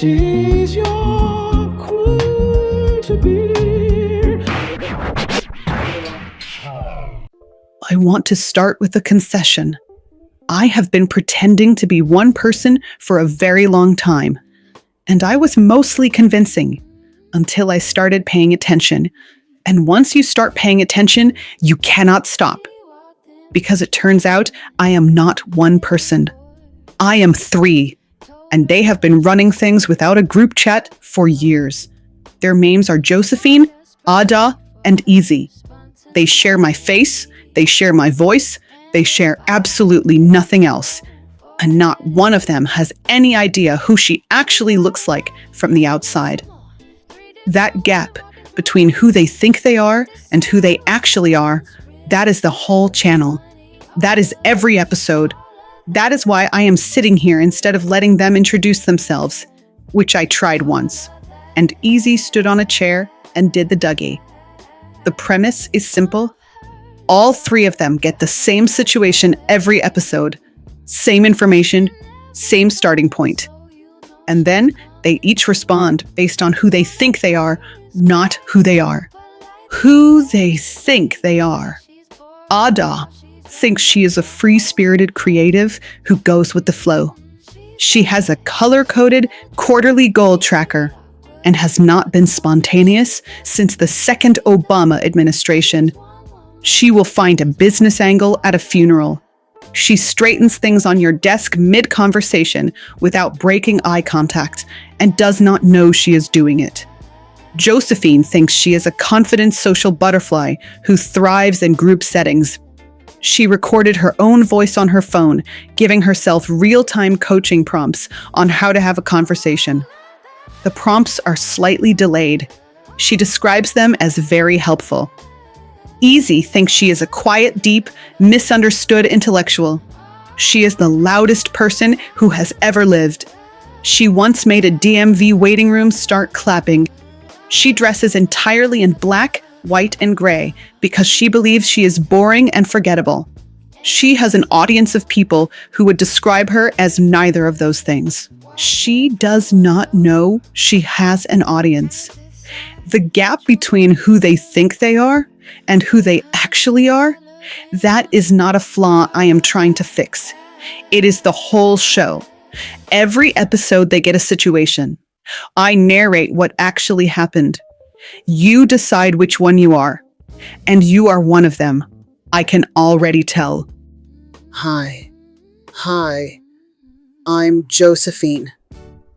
She's your queen to be. I want to start with a concession. I have been pretending to be one person for a very long time, and I was mostly convincing until I started paying attention. And once you start paying attention, you cannot stop. Because it turns out I am not one person. I am three, and they have been running things without a group chat for years. Their names are Josephine, Ada, and Easy. They share my face, they share my voice, they share absolutely nothing else. And not one of them has any idea who she actually looks like from the outside. That gap between who they think they are and who they actually are, that is the whole channel. That is every episode. That is why I am sitting here instead of letting them introduce themselves, which I tried once. And Easy stood on a chair and did the Dougie. The premise is simple. All three of them get the same situation every episode, same information, same starting point. And then they each respond based on who they think they are, not who they are. Who they think they are. Ada thinks she is a free-spirited creative who goes with the flow. She has a color-coded quarterly goal tracker and has not been spontaneous since the second Obama administration. She will find a business angle at a funeral. She straightens things on your desk mid-conversation without breaking eye contact and does not know she is doing it. Josephine thinks she is a confident social butterfly who thrives in group settings. She recorded her own voice on her phone, giving herself real-time coaching prompts on how to have a conversation. The prompts are slightly delayed. She describes them as very helpful. Easy thinks she is a quiet, deep, misunderstood intellectual. She is the loudest person who has ever lived. She once made a DMV waiting room start clapping. She dresses entirely in black, white, and gray because she believes she is boring and forgettable. She has an audience of people who would describe her as neither of those things. She does not know she has an audience. The gap between who they think they are and who they actually are, that is not a flaw I am trying to fix. It is the whole show. Every episode they get a situation. I narrate what actually happened. You decide which one you are. And you are one of them. I can already tell. Hi. I'm Josephine.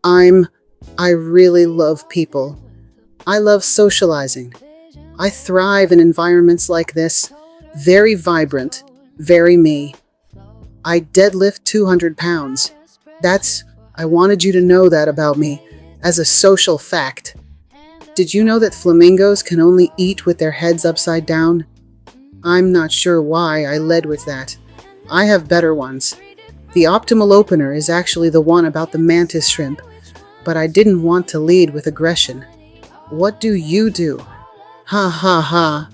I really love people. I love socializing. I thrive in environments like this. Very vibrant, very me. I deadlift 200 pounds. I wanted you to know that about me, as a social fact. Did you know that flamingos can only eat with their heads upside down? I'm not sure why I led with that. I have better ones. The optimal opener is actually the one about the mantis shrimp, but I didn't want to lead with aggression. What do you do? Ha ha ha.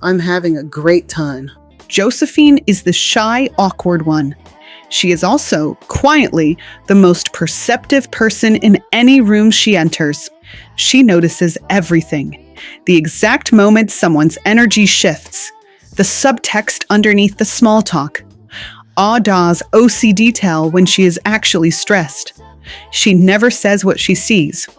I'm having a great time. Josephine is the shy, awkward one. She is also, quietly, the most perceptive person in any room she enters. She notices everything. The exact moment someone's energy shifts. The subtext underneath the small talk. Ada's OCD tell when she is actually stressed. She never says what she sees.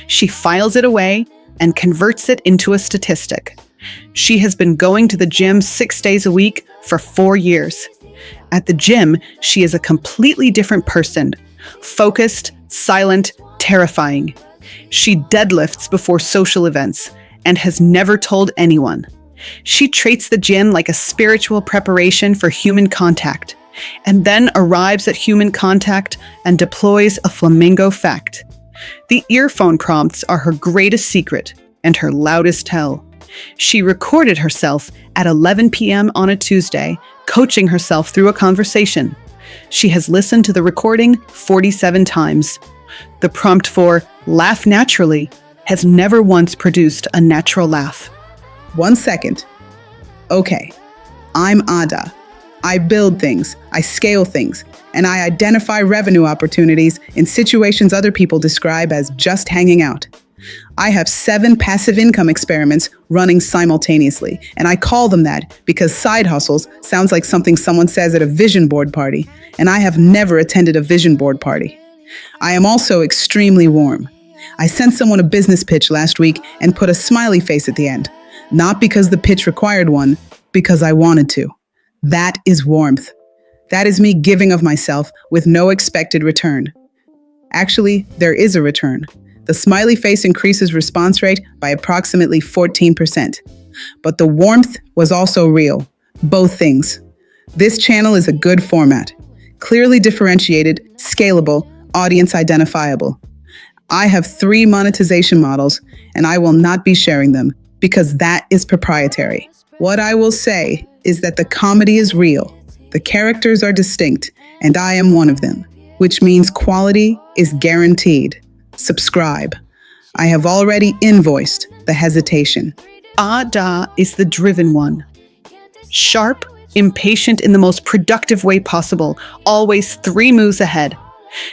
She files it away and converts it into a statistic. She has been going to the gym 6 days a week for 4 years. At the gym, she is a completely different person. Focused, silent, terrifying. She deadlifts before social events and has never told anyone. She treats the gym like a spiritual preparation for human contact, and then arrives at human contact and deploys a flamingo fact. The earphone prompts are her greatest secret and her loudest tell. She recorded herself at 11 p.m. on a Tuesday, coaching herself through a conversation. She has listened to the recording 47 times. The prompt for laugh naturally has never once produced a natural laugh. 1 second. Okay, I'm Ada. I build things, I scale things, and I identify revenue opportunities in situations other people describe as just hanging out. I have 7 passive income experiments running simultaneously, and I call them that because side hustles sounds like something someone says at a vision board party, and I have never attended a vision board party. I am also extremely warm. I sent someone a business pitch last week and put a smiley face at the end, not because the pitch required one, because I wanted to. That is warmth. That is me giving of myself with no expected return. Actually, there is a return. The smiley face increases response rate by approximately 14%. But the warmth was also real. Both things. This channel is a good format. Clearly differentiated, scalable, audience identifiable. I have 3 monetization models, and I will not be sharing them because that is proprietary. What I will say is that the comedy is real, the characters are distinct, and I am one of them, which means quality is guaranteed. Subscribe. I have already invoiced the hesitation. Ada is the driven one. Sharp, impatient in the most productive way possible, always 3 moves ahead.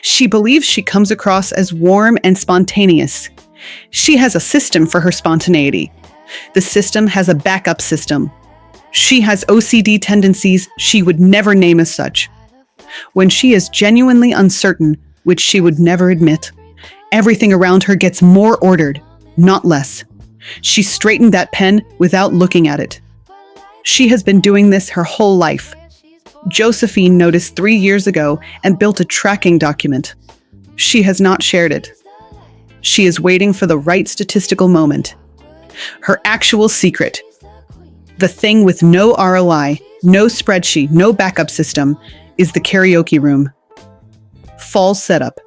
She believes she comes across as warm and spontaneous. She has a system for her spontaneity. The system has a backup system. She has OCD tendencies she would never name as such. When she is genuinely uncertain, which she would never admit, everything around her gets more ordered, not less. She straightened that pen without looking at it. She has been doing this her whole life. Josephine noticed 3 years ago and built a tracking document. She has not shared it. She is waiting for the right statistical moment. Her actual secret, the thing with no ROI, no spreadsheet, no backup system, is the karaoke room. False setup.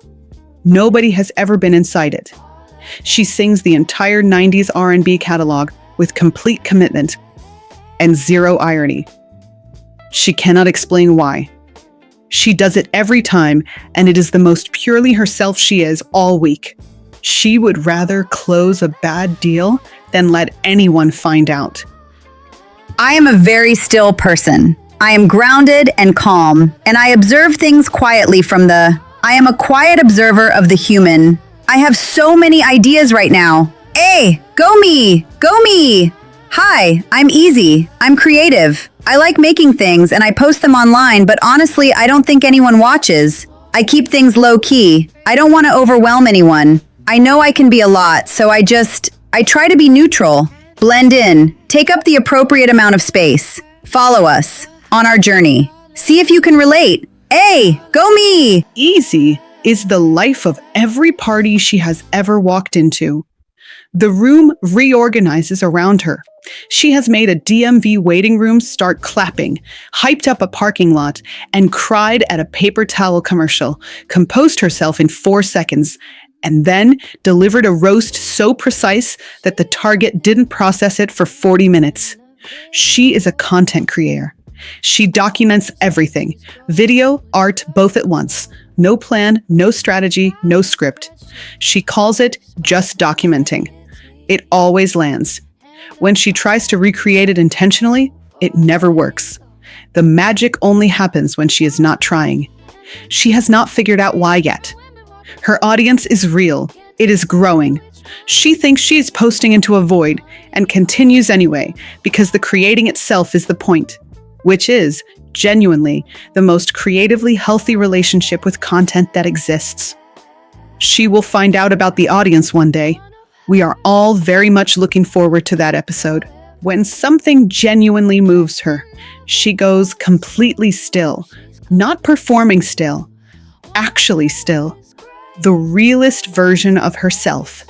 Nobody has ever been inside it. She sings the entire 90s R&B catalog with complete commitment and zero irony. She cannot explain why. She does it every time, and it is the most purely herself she is all week. She would rather close a bad deal than let anyone find out. I am a very still person. I am grounded and calm, and I observe things quietly I am a quiet observer of the human. I have so many ideas right now. Hey, go me! Go me! Hi, I'm easy. I'm creative. I like making things and I post them online, but honestly, I don't think anyone watches. I keep things low key. I don't want to overwhelm anyone. I know I can be a lot, so I try to be neutral. Blend in. Take up the appropriate amount of space. Follow us on our journey. See if you can relate. Hey, go me! Easy is the life of every party she has ever walked into. The room reorganizes around her. She has made a DMV waiting room start clapping, hyped up a parking lot, and cried at a paper towel commercial, composed herself in 4 seconds, and then delivered a roast so precise that the target didn't process it for 40 minutes. She is a content creator. She documents everything, video, art, both at once. No plan, no strategy, no script. She calls it just documenting. It always lands. When she tries to recreate it intentionally, it never works. The magic only happens when she is not trying. She has not figured out why yet. Her audience is real. It is growing. She thinks she is posting into a void and continues anyway because the creating itself is the point, which is, genuinely, the most creatively healthy relationship with content that exists. She will find out about the audience one day. We are all very much looking forward to that episode. When something genuinely moves her, she goes completely still, not performing still, actually still, the realest version of herself.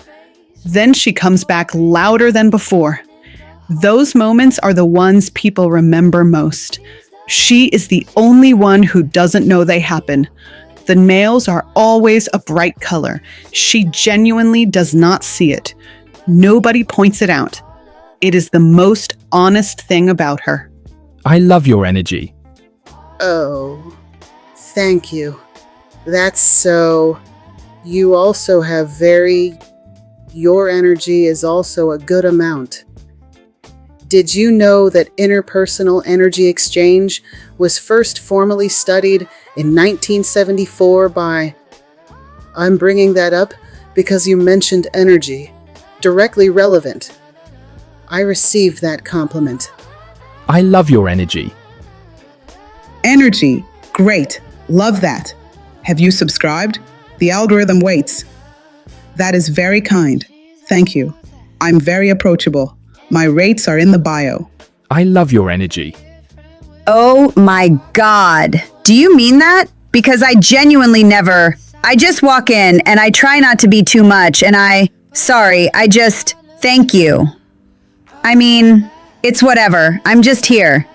Then she comes back louder than before. Those moments are the ones people remember most. She is the only one who doesn't know they happen. The nails are always a bright color. She genuinely does not see it. Nobody points it out. It is the most honest thing about her. I love your energy. Oh, thank you. That's so... You also have your energy is also a good amount. Did you know that interpersonal energy exchange was first formally studied in 1974 by... I'm bringing that up because you mentioned energy. Directly relevant. I received that compliment. I love your energy. Energy. Great. Love that. Have you subscribed? The algorithm waits. That is very kind. Thank you. I'm very approachable. My rates are in the bio. I love your energy. Oh my God. Do you mean that? Because I genuinely never. I just walk in and I try not to be too much and thank you. I mean, it's whatever. I'm just here.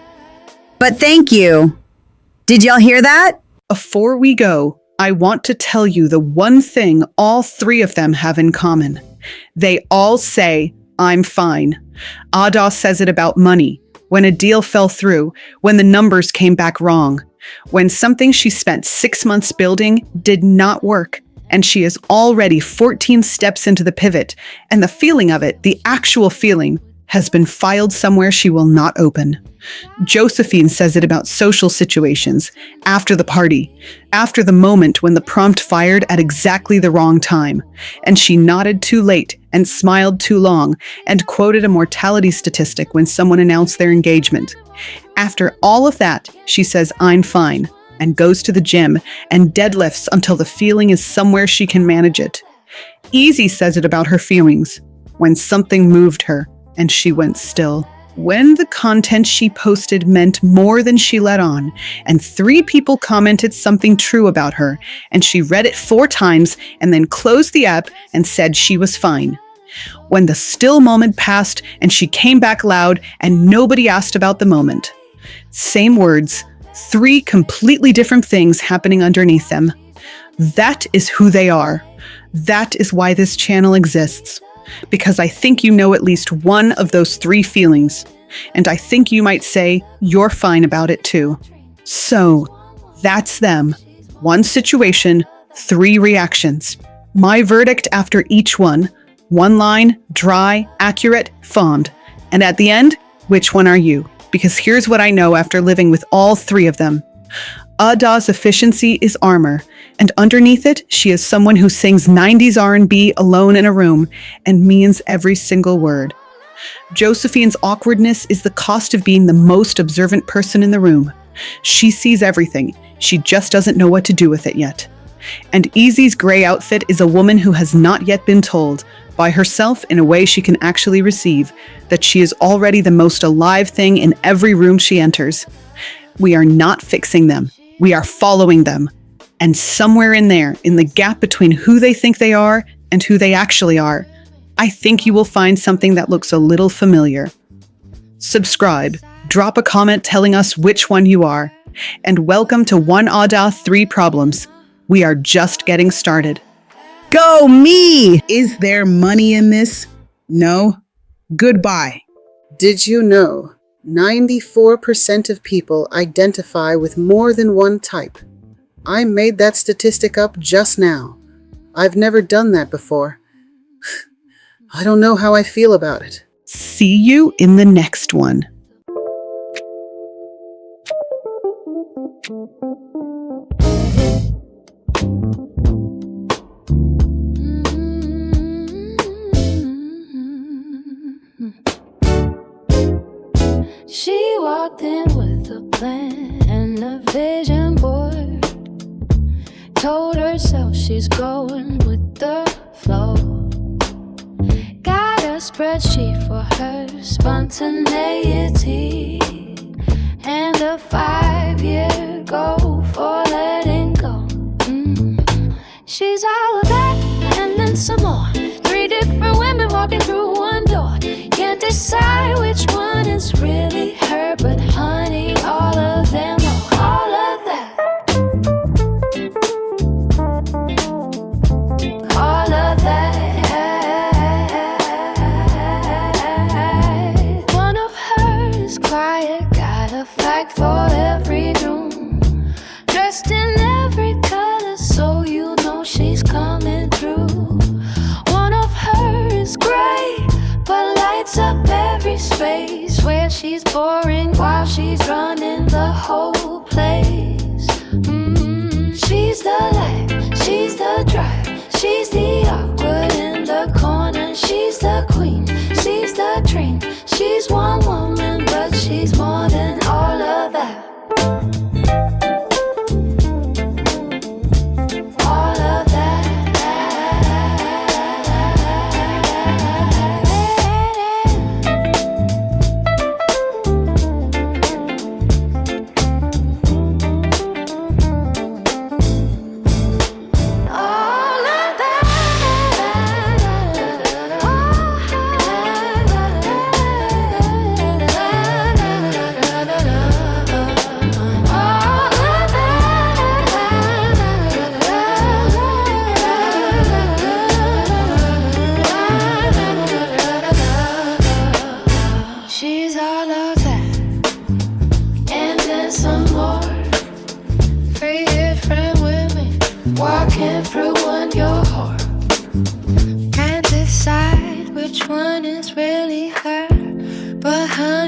But thank you. Did y'all hear that? Before we go, I want to tell you the one thing all three of them have in common. They all say, I'm fine. Ada says it about money, when a deal fell through, when the numbers came back wrong, when something she spent 6 months building did not work, and she is already 14 steps into the pivot, and the feeling of it, the actual feeling, has been filed somewhere she will not open. Josephine says it about social situations, after the party, after the moment when the prompt fired at exactly the wrong time, and she nodded too late and smiled too long and quoted a mortality statistic when someone announced their engagement. After all of that, she says, I'm fine, and goes to the gym and deadlifts until the feeling is somewhere she can manage it. Easy says it about her feelings, when something moved her and she went still. When the content she posted meant more than she let on, and 3 people commented something true about her, and she read it 4 times and then closed the app and said she was fine. When the still moment passed and she came back loud and nobody asked about the moment. Same words, 3 completely different things happening underneath them. That is who they are. That is why this channel exists. Because I think you know at least one of those 3 feelings. And I think you might say you're fine about it too. So, that's them. 1 situation, 3 reactions. My verdict after each one. 1 line, dry, accurate, fond. And at the end, which one are you? Because here's what I know after living with all 3 of them. Ada's efficiency is armor, and underneath it, she is someone who sings 90s R&B alone in a room and means every single word. Josephine's awkwardness is the cost of being the most observant person in the room. She sees everything, she just doesn't know what to do with it yet. And Easy's gray outfit is a woman who has not yet been told, by herself in a way she can actually receive, that she is already the most alive thing in every room she enters. We are not fixing them. We are following them. And somewhere in there, in the gap between who they think they are and who they actually are, I think you will find something that looks a little familiar. Subscribe, drop a comment telling us which one you are, and welcome to One Ada 3 Problems. We are just getting started. Go me! Is there money in this? No? Goodbye. Did you know 94% of people identify with more than one type? I made that statistic up just now. I've never done that before. I don't know how I feel about it. See you in the next one. She walked in with a plan and a vision board. Told herself she's going with the flow. Got a spreadsheet for her spontaneity and a 5-year goal for letting go. She's all of that and then some more. 3 different women walking through one door. Can't decide which one is really her, but honey, all of them are all of that. All of that. One of her is quiet, got a fact for every room. Dressed in every color, so you know she's coming through. One of her is gray, but lights up every space. Where she's boring while she's running the whole place. She's the life, she's the drive, she's the awkward in the corner. She's the queen, she's the dream. She's one woman, but she's more than all of that. All of that. All of she's all of that, and then some more. Three different women walking through one your whore. Can't decide which one is really her, but honey,